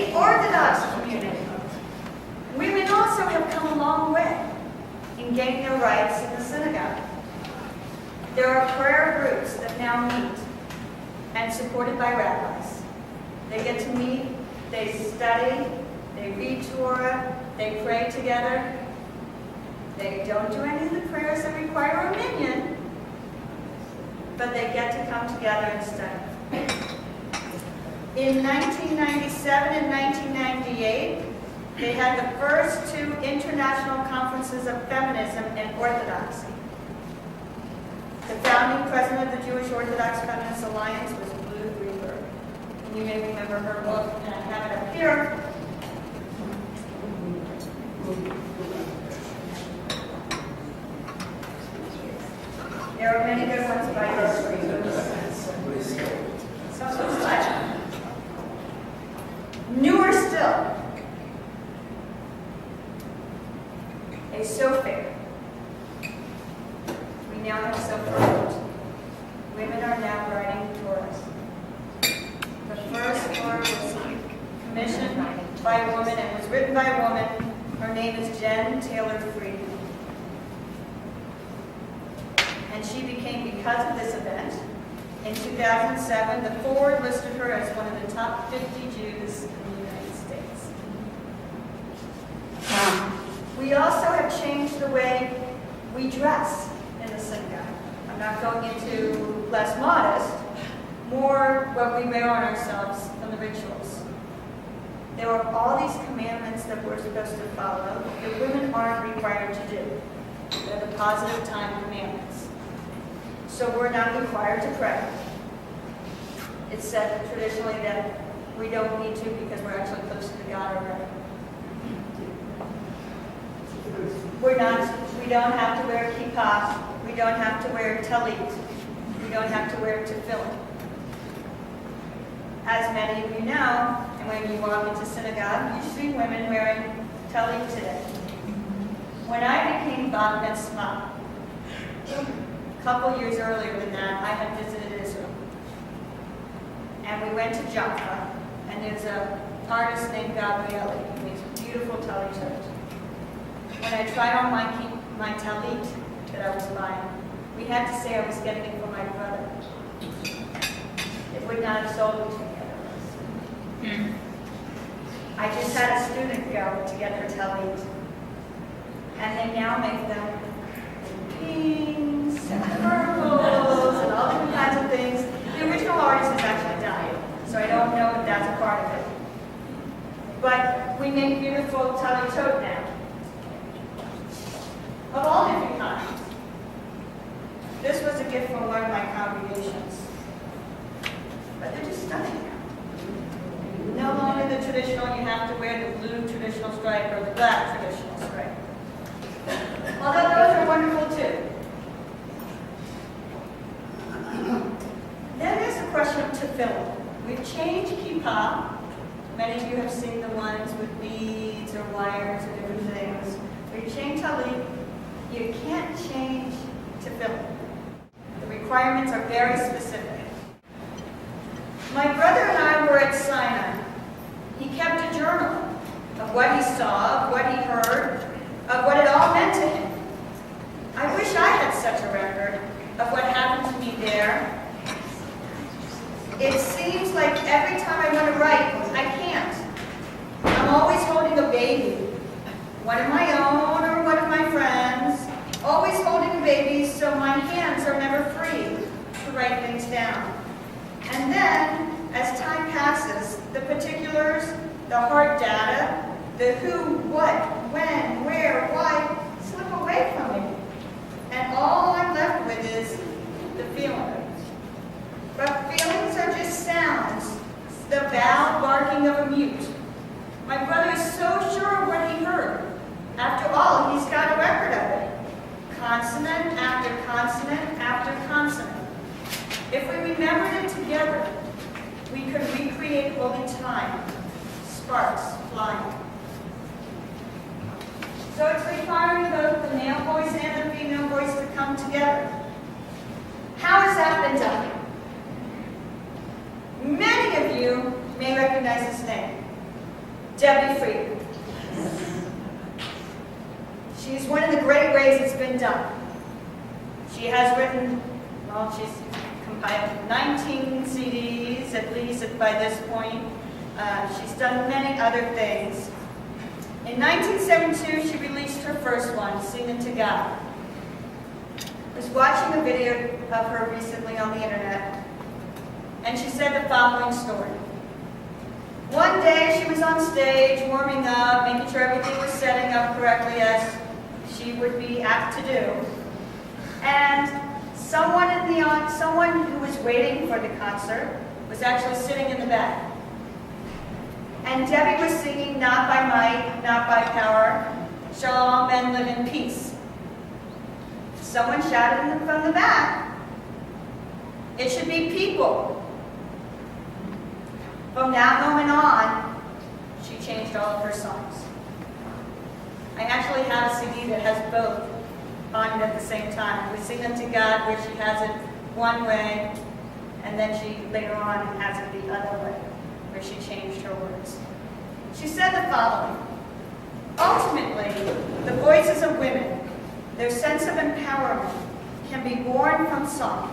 the Orthodox community, women also have come a long way in gaining their rights in the synagogue. There are prayer groups that now meet and supported by rabbis. They get to meet, they study, they read Torah, they pray together. They don't do any of the prayers that require a minyan, but they get to come together and study. In 1997 and 1998, they had the first two international conferences of feminism and orthodoxy. The founding president of the Jewish Orthodox Feminist Alliance was Blue Greenberg. And you may remember her book, and I have it up here. There are many good ones by her. Some like newer still, a Sophia. We now have Sophia. Women are now writing Torahs. The first Torah was commissioned by a woman and was written by a woman. Her name is Jen Taylor Friedman. And she became, because of this event, in 2007, the Ford listed her as one of the top 50 Jews in the United States. We also have changed the way we dress in the synagogue. I'm not going into less modest, more what we wear on ourselves from the rituals. There are all these commandments that we're supposed to follow that women aren't required to do. They're the positive time commandments. So we're not required to pray. It's said traditionally that we don't need to because we're actually close to God already. We don't have to wear kippah. We don't have to wear talit. We don't have to wear tefillin. As many of you know, and when you walk into synagogue, you see women wearing talit today. When I became bat mitzvah, a couple years earlier than that, I had visited Israel. And we went to Jaffa, and there's an artist named Gabriele who makes beautiful talit. When I tried on my talit that I was buying, we had to say I was getting it for my brother. It would not have sold it to me. I just had a student go to get her talit. And they now make them pinks and purples and all different kinds of things. The original artist is actually died, so I don't know if that's a part of it. But we make beautiful talitot now, of all different kinds. This was a gift from one of my congregations. But they're just stunning now. No longer the traditional, you have to wear the blue traditional stripe or the black traditional stripe. Although those are wonderful too. Then there's the question of tefillin. We've changed kippah. Many of you have seen the ones with beads or wires or different things. We've changed talit. You can't change tefillin. The requirements are very specific. My brother and I were at Sinai. He kept a journal of what he saw, of what he heard, of what it all meant to him. I wish I had such a record of what happened to me there. It seems like every time I want to write, I can't. I'm always holding a baby, one of my own or one of my friends, always holding a baby so my hands are never free to write things down. And then, as time passes, the particulars, the hard data, the who, what, when, where, why, slip away from me. And all I'm left with is the feeling. But feelings are just sounds, the vowel barking of a mute. My brother is so sure of what he heard. After all, he's got a record of it. Consonant after consonant after consonant. If we remembered it together, we could recreate holy time, sparks flying. So it's requiring both the male voice and the female voice to come together. How has that been done? Many of you may recognize this name. Debbie Friedman. She's one of the great ways it's been done. She has written, well, she's compiled 19 CDs, at least by this point. She's done many other things. In 1972, she released her first one, Singing to God. I was watching a video of her recently on the internet, and she said the following story. One day, she was on stage, warming up, making sure everything was setting up correctly as she would be apt to do. And someone who was waiting for the concert was actually sitting in the back. And Debbie was singing, "Not by might, not by power, shall all men live in peace." Someone shouted from the back, "It should be people." From that moment on, she changed all of her songs. I actually have a CD that has both on it at the same time. We sing unto God, where she has it one way, and then she later on has it the other way, where she changed her words. She said the following: ultimately, the voices of women, their sense of empowerment, can be born from song,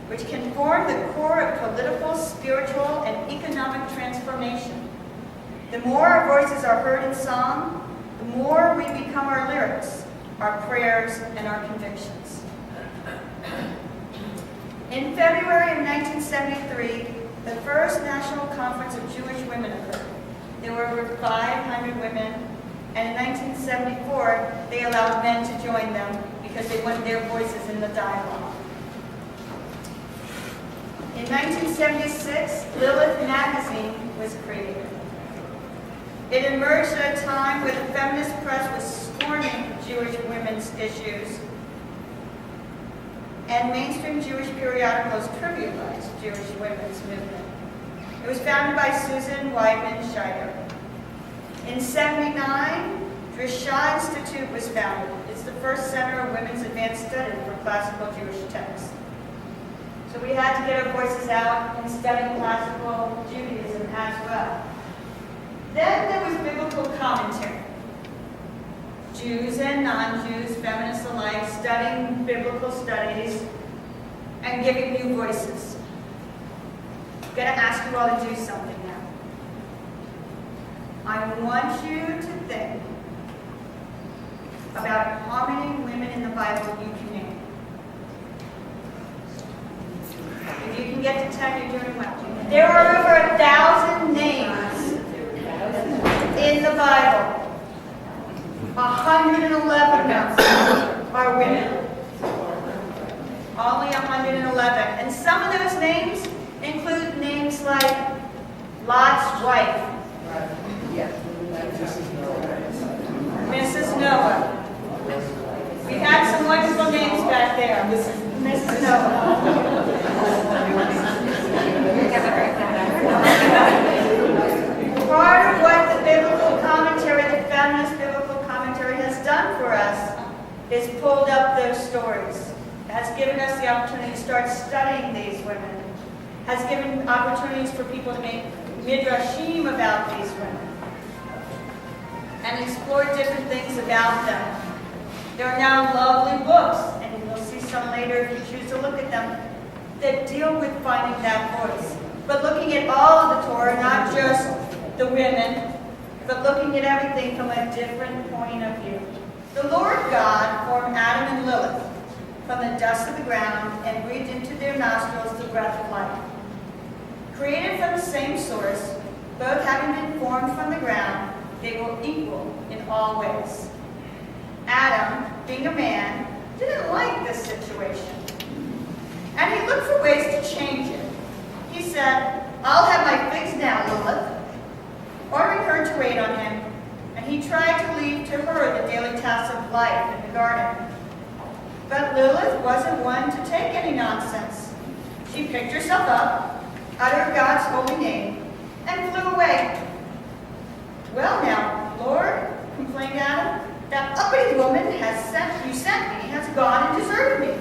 which can form the core of political, spiritual, and economic transformation. The more our voices are heard in song, the more we become our lyrics, our prayers, and our convictions. In February of 1973, the first National Conference of Jewish Women occurred. There were over 500 women, and in 1974, they allowed men to join them because they wanted their voices in the dialogue. In 1976, Lilith magazine was created. It emerged at a time where the feminist press was scorning Jewish women's issues, and mainstream Jewish periodicals trivialized Jewish women's movement. It was founded by Susan Weidman Scheider. In '79, Drisha Institute was founded. It's the first center of women's advanced study for classical Jewish texts. So we had to get our voices out and study classical Judaism as well. Then there was biblical commentary. Jews and non-Jews, feminists alike, studying biblical studies and giving new voices. I'm going to ask you all to do something now. I want you to think about how many women in the Bible you can name. If you can get to 10, you're doing well. There are over 1,000 names in the Bible. 111 of them are women. Only 111. And some of those names include names like Lot's wife, Mrs. Noah. We had some wonderful names back there. Mrs. Noah. Part of what the biblical commentary, the feminist biblical commentary has done for us is pulled up those stories. It has given us the opportunity to start studying these women. Has given opportunities for people to make midrashim about these women and explore different things about them. There are now lovely books, and you'll see some later if you choose to look at them, that deal with finding that voice. But looking at all of the Torah, not just the women, but looking at everything from a different point of view. The Lord God formed Adam and Lilith from the dust of the ground and breathed into their nostrils the breath of life. Created from the same source, both having been formed from the ground, they were equal in all ways. Adam, being a man, didn't like this situation, and he looked for ways to change it. He said, "I'll have my figs now, Lilith," ordering her to wait on him, and he tried to leave to her the daily tasks of life in the garden. But Lilith wasn't one to take any nonsense. She picked herself up, uttered God's holy name, and flew away. "Well now, Lord," complained Adam, "that uppity woman you sent me has gone and deserted me.